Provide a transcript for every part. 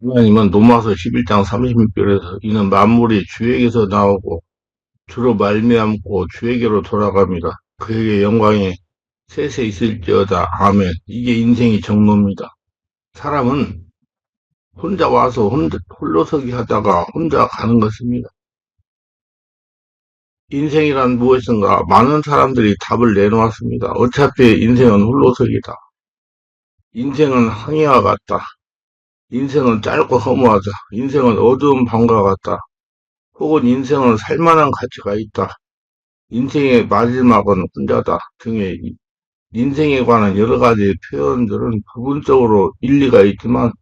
하나님은 로마서 11장 36절에서 이는 만물이 주에게서 나오고 주로 말미암고 주에게로 돌아갑니다. 그에게 영광이 세세 있을지어다. 아멘. 이게 인생의 정로입니다. 사람은 혼자 와서 홀로서기 하다가 혼자 가는 것입니다. 인생이란 무엇인가? 많은 사람들이 답을 내놓았습니다. 어차피 인생은 홀로서기다. 인생은 항해와 같다. 인생은 짧고 허무하다. 인생은 어두운 밤과 같다. 혹은 인생은 살만한 가치가 있다. 인생의 마지막은 혼자다 등의 인생에 관한 여러 가지 표현들은 부분적으로 일리가 있지만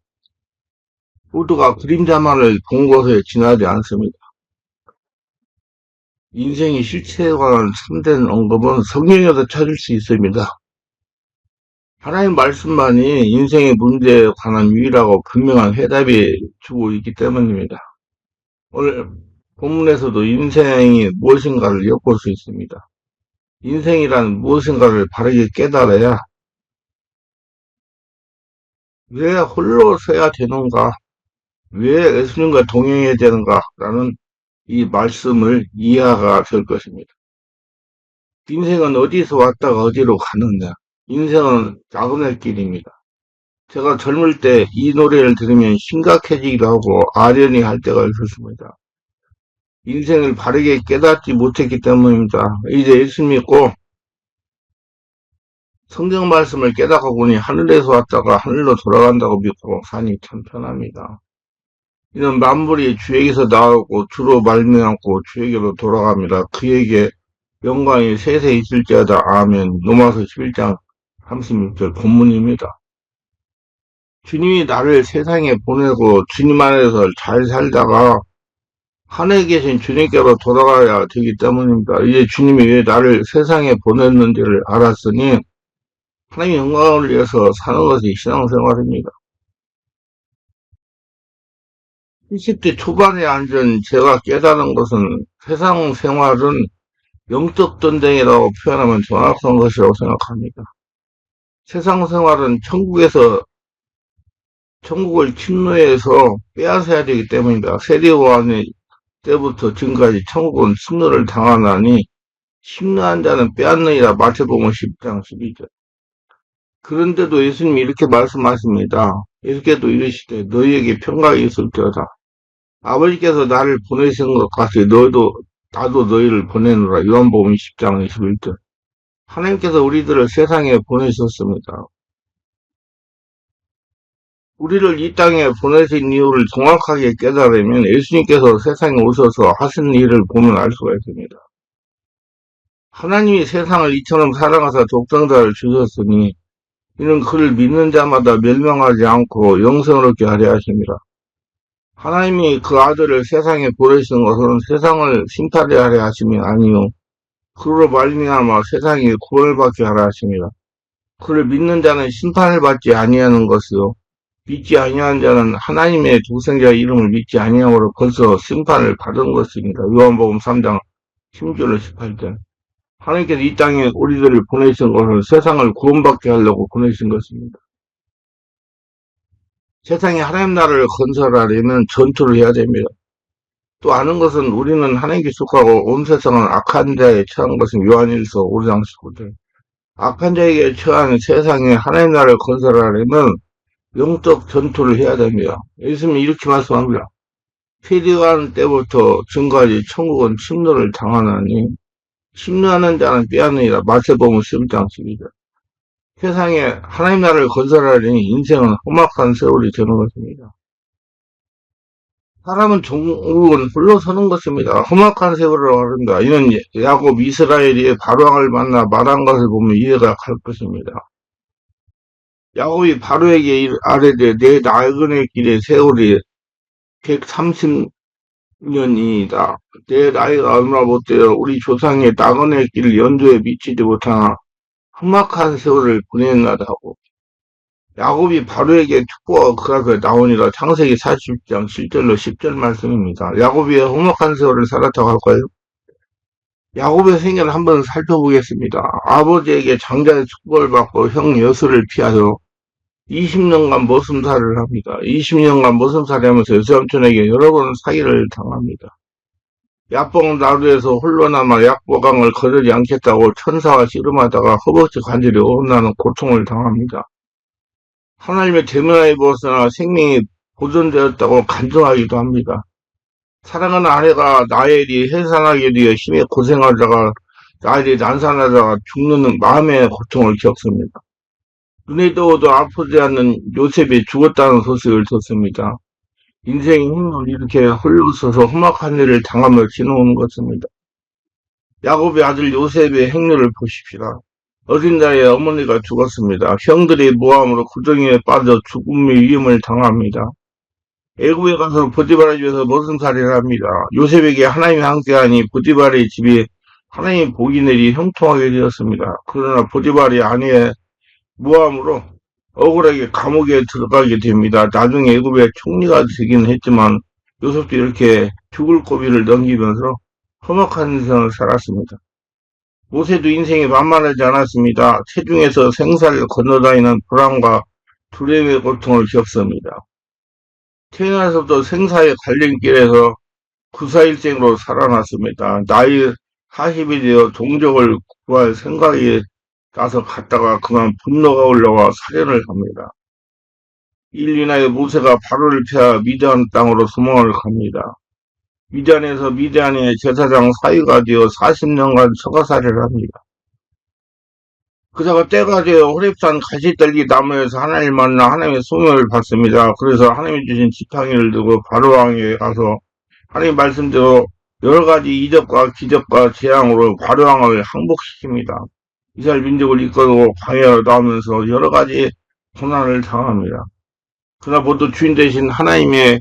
모두가 그림자만을 본 것에 지나지 않습니다. 인생의 실체에 관한 참된 언급은 성경에서 찾을 수 있습니다. 하나님 말씀만이 인생의 문제에 관한 유일하고 분명한 해답이 주고 있기 때문입니다. 오늘 본문에서도 인생이 무엇인가를 엿볼 수 있습니다. 인생이란 무엇인가를 바르게 깨달아야 왜 홀로 서야 되는가, 왜 예수님과 동행해야 되는가라는 이 말씀을 이해가 될 것입니다. 인생은 어디서 왔다가 어디로 가느냐. 인생은 나그네 길입니다. 제가 젊을 때 이 노래를 들으면 심각해지기도 하고 아련히 할 때가 있었습니다. 인생을 바르게 깨닫지 못했기 때문입니다. 이제 예수 믿고 성경 말씀을 깨닫고 보니 하늘에서 왔다가 하늘로 돌아간다고 믿고 사니 참 편합니다. 이는 만물이 주에게서 나오고 주로 말미암고 주에게로 돌아갑니다. 그에게 영광이 세세 있을지어다. 아멘. 로마서 11장 36절 본문입니다. 주님이 나를 세상에 보내고 주님 안에서 잘 살다가 하늘에 계신 주님께로 돌아가야 되기 때문입니다. 이제 주님이 왜 나를 세상에 보냈는지를 알았으니 하나님의 영광을 위해서 사는 것이 신앙생활입니다. 20대 초반에 앉은 제가 깨달은 것은 세상 생활은 영적 전쟁이라고 표현하면 정확한 것이라고 생각합니다. 세상 생활은 천국을 침노해서 빼앗아야 되기 때문입니다. 세리요한의 때부터 지금까지 천국은 침노를 당하나니 침노한 자는 빼앗느니라. 마태복음 10장 12절. 그런데도 예수님이 이렇게 말씀하십니다. 예수께서 이르시되 너희에게 평강이 있을지어다. 아버지께서 나를 보내신 것 같이 나도 너희를 보내노라. 요한복음 10장 21절. 하나님께서 우리들을 세상에 보내셨습니다. 우리를 이 땅에 보내신 이유를 정확하게 깨달으면 예수님께서 세상에 오셔서 하신 일을 보면 알 수가 있습니다. 하나님이 세상을 이처럼 사랑하사 독생자를 주셨으니 이는 그를 믿는 자마다 멸망하지 않고 영생을 얻게 하려 하십니다. 하나님이 그 아들을 세상에 보내신 것은 세상을 심판하려 하려 하심이 아니요 그로 말미암아 세상이 구원을 받게 하려 하십니다. 그를 믿는 자는 심판을 받지 아니하는 것이요 믿지 아니하는 자는 하나님의 독생자의 이름을 믿지 아니함으로 벌써 심판을 받은 것입니다. 요한복음 3장 16절 18절. 하나님께서 이 땅에 우리들을 보내신 것은 세상을 구원받게 하려고 보내신 것입니다. 세상에 하나님 나라를 건설하려면 전투를 해야 됩니다. 또 아는 것은 우리는 하나님께 속하고 온 세상은 악한 자에 처한 것은 요한일서 5장 19절. 악한 자에게 처한 세상에 하나님 나라를 건설하려면 영적 전투를 해야 됩니다. 예수님이 이렇게 말씀합니다. 세리요한 때부터 지금까지 천국은 침노를 당하나니 침노하는 자는 빼앗느니라. 마태복음 11장 12절. 세상에 하나님 나라를 건설하려니 인생은 험악한 세월이 되는 것입니다. 사람은 종국은 홀로 서는 것입니다. 험악한 세월이라고 합니다. 이는 야곱 이스라엘이 바로왕을 만나 말한 것을 보면 이해가 갈 것입니다. 야곱이 바로에게 아뢰되 내 나그네 길의 세월이 130년이다. 내 나이가 얼마 못되어 우리 조상의 나그네 길을 연도에 미치지 못하나 험악한 세월을 보냈나다고. 야곱이 바로에게 축복하고 그 앞에 나오니라. 창세기 40장 7절로 10절 말씀입니다. 야곱이 험악한 세월을 살았다고 할까요? 야곱의 생애를 한번 살펴보겠습니다. 아버지에게 장자의 축복을 받고 형 여수를 피하여 20년간 머슴살이를 합니다. 20년간 머슴살이 하면서 여sam촌에게 여러 번 사기를 당합니다. 약봉 나루에서 홀로 남아 약보강을 거르지 않겠다고 천사와 씨름하다가 허벅지 관절이 어긋나는 고통을 당합니다. 하나님의 대면하에 벗어나 생명이 보존되었다고 간증하기도 합니다. 사랑하는 아내가 나엘이 해산하게 되어 힘에 고생하다가 나엘이 난산하다가 죽는 마음의 고통을 겪습니다. 눈에 떠오도 아프지 않는 요셉이 죽었다는 소식을 듣습니다. 인생의 힘을 이렇게 홀로서서 험악한 일을 당하며 지나오는 것입니다. 야곱의 아들 요셉의 행렬을 보십시다. 어린 나이에 어머니가 죽었습니다. 형들이 모함으로 구덩이에 빠져 죽음의 위험을 당합니다. 애굽에 가서 보디발의 집에서 머슴살이를 합니다. 요셉에게 하나님이 함께하니 보디발의 집이 하나님의 복이 내리 형통하게 되었습니다. 그러나 보디발이 아내의 모함으로 억울하게 감옥에 들어가게 됩니다. 나중에 애굽의 총리가 되긴 했지만 요셉도 이렇게 죽을 고비를 넘기면서 험악한 인생을 살았습니다. 모세도 인생이 만만하지 않았습니다. 체중에서 생사를 건너다니는 불안과 두려움의 고통을 겪습니다. 태어나서부터 생사의 갈림길에서 구사일생으로 살아났습니다. 나이 40이 되어 동족을 구할 생각이 나서 갔다가 그만 분노가 올라와 살인을 합니다. 일리나의 모세가 바로를 피하 미디안 땅으로 도망을 갑니다. 미디안에서 미디안의 제사장 사위가 되어 40년간 처가살이를 합니다. 그자가 때가 되어 호렙산 가시떨기 나무에서 하나님을 만나 하나님의 소명을 받습니다. 그래서 하나님이 주신 지팡이를 들고 바로왕에 가서 하나님 말씀대로 여러 가지 이적과 기적과 재앙으로 바로왕을 항복시킵니다. 이스라엘 민족을 이끌고 광야로 나오면서 여러 가지 고난을 당합니다. 그러나 모두 주인 되신 하나님의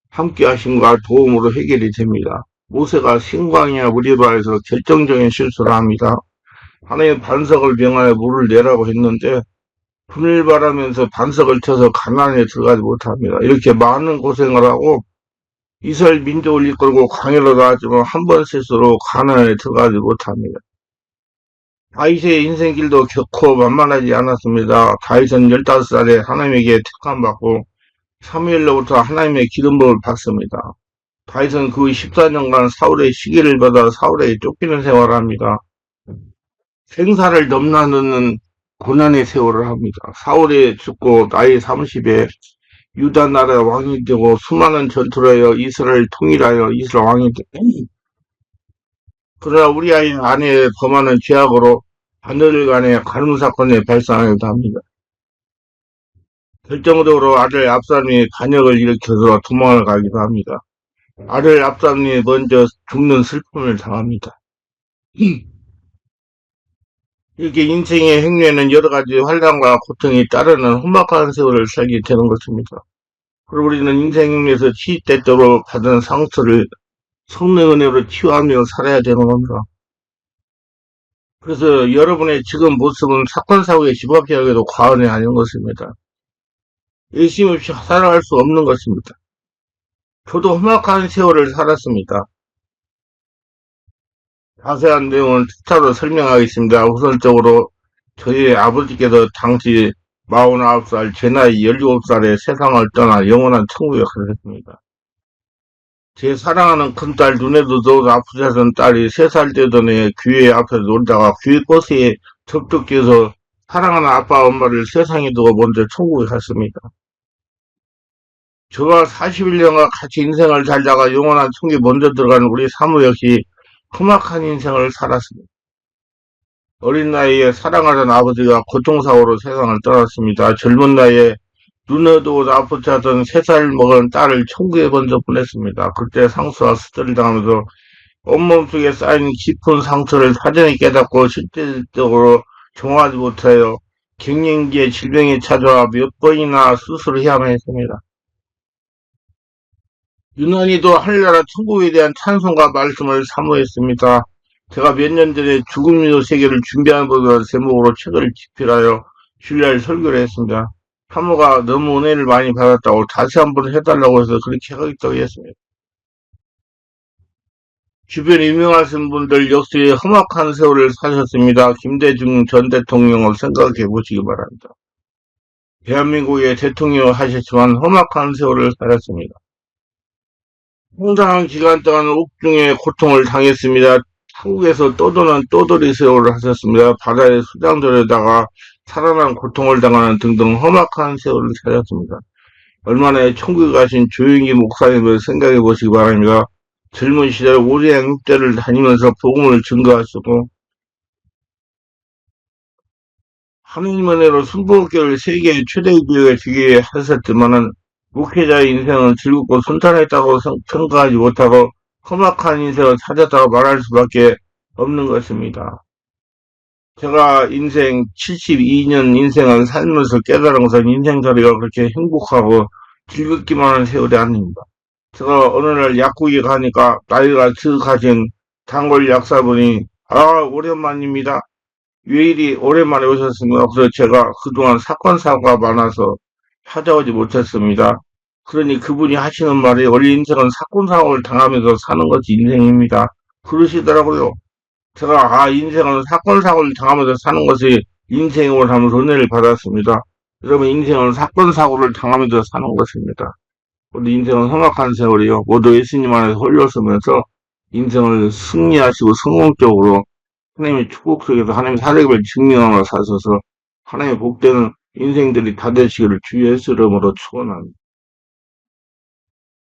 함께하심과 도움으로 해결이 됩니다. 모세가 신광야 무리바에서 결정적인 실수를 합니다. 하나님의 반석을 명하여 물을 내라고 했는데 분일바라면서 반석을 쳐서 가나안에 들어가지 못합니다. 이렇게 많은 고생을 하고 이스라엘 민족을 이끌고 광야로 나왔지만 한 번 실수로 가나안에 들어가지 못합니다. 다윗의 인생길도 결코 만만하지 않았습니다. 다윗은 15살에 하나님에게 택함받고 사무엘로부터 하나님의 기름부을 받습니다. 다윗은 그 14년간 사울의 시기를 받아 사울에게 쫓기는 생활을 합니다. 생사를 넘나드는 고난의 세월을 합니다. 사울이 죽고 나이 30에 유다 나라 왕이 되고 수많은 전투를 하여 이스라엘 통일하여 이스라엘 왕이 되고 그러나 우리 아이 아내의 범하는 죄악으로 하늘 간의 가늠 사건이 발생하기도 합니다. 결정적으로 아들 압살롬이 반역을 일으켜서 도망을 가기도 합니다. 아들 압살롬이 먼저 죽는 슬픔을 당합니다. 이렇게 인생의 행렬에는 여러 가지 환란과 고통이 따르는 험악한 세월을 살게 되는 것입니다. 그리고 우리는 인생 행렬에서 시대적으로 받은 상처를 성령의 은혜로 치유하며 살아야 되는 겁니다. 그래서 여러분의 지금 모습은 사건 사고의 집합적에도 과언이 아닌 것입니다. 열심히 없이 살아갈 수 없는 것입니다. 저도 험악한 세월을 살았습니다. 자세한 내용은 차로 설명하겠습니다. 우선적으로 저희 아버지께서 당시 49살, 제 나이 17살에 세상을 떠나 영원한 천국에 가셨습니다. 제 사랑하는 큰딸, 눈에도 넣어도 아프지 않은 딸이 3살 되던 해 교회 앞에서 놀다가 교회 버스에 접촉해서 사랑하는 아빠, 엄마를 세상에 두고 먼저 천국에 갔습니다. 저와 41년간 같이 인생을 살다가 영원한 천국에 먼저 들어간 우리 사모 역시 험악한 인생을 살았습니다. 어린 나이에 사랑하던 아버지가 교통사고로 세상을 떠났습니다. 젊은 나이에 눈에도 아프지 않던 3살 먹은 딸을 천국에 먼저 보냈습니다. 그때 상처와 스트레스를 당하면서 온몸 속에 쌓인 깊은 상처를 사전에 깨닫고 실질적으로 정화하지 못하여 갱년기에 질병이 찾아와 몇 번이나 수술을 해야만 했습니다. 유난히도 하늘나라 천국에 대한 찬송과 말씀을 사모했습니다. 제가 몇 년 전에 죽음의 세계를 준비하는 법이라는 제목으로 책을 집필하여 주일날 설교를 했습니다. 사모가 너무 은혜를 많이 받았다고 다시 한번 해달라고 해서 그렇게 하겠다고 했습니다. 주변 유명하신 분들 역시 험악한 세월을 사셨습니다. 김대중 전 대통령을 생각해 보시기 바랍니다. 대한민국의 대통령 하셨지만 험악한 세월을 살았습니다. 상당한 기간 동안 옥중의 고통을 당했습니다. 한국에서 떠도는 떠돌이 세월을 하셨습니다. 바다의 수장들에다가 살아난 고통을 당하는 등등 험악한 세월을 살았습니다. 얼마나 천국에 가신 조영기 목사님을 생각해 보시기 바랍니다. 젊은 시절 오대양 육대를 다니면서 복음을 증거하시고 하느님 은혜로 순복음교회를 세계의 최대 교회가 되게 하셨지만은 목회자의 인생은 즐겁고 순탄했다고 평가하지 못하고 험악한 인생을 찾았다고 말할 수밖에 없는 것입니다. 제가 인생 72년 인생을 살면서 깨달은 것은 인생살이가 그렇게 행복하고 즐겁기만 한 세월이 아닙니다. 제가 어느 날 약국에 가니까 나이가 지극하신 단골 약사분이 오랜만입니다. 왜 이리 오랜만에 오셨습니까? 그래서 제가 그동안 사건 사고가 많아서 찾아오지 못했습니다. 그러니 그분이 하시는 말이 원래 인생은 사건 사고를 당하면서 사는 것이 인생입니다. 그러시더라고요. 제가 인생은 사건 사고를 당하면서 사는 것이 인생이고 하면서 은혜를 받았습니다. 여러분 인생은 사건 사고를 당하면서 사는 것입니다. 우리 인생은 험악한 세월이요. 모두 예수님 안에서 홀렸으면서 인생을 승리하시고 성공적으로 하나님의 축복 속에서 하나님의 사역을 증명하며 사셔서 하나님의 복되는 인생들이 다 되시기를 주의 예수 이름으로 축원합니다.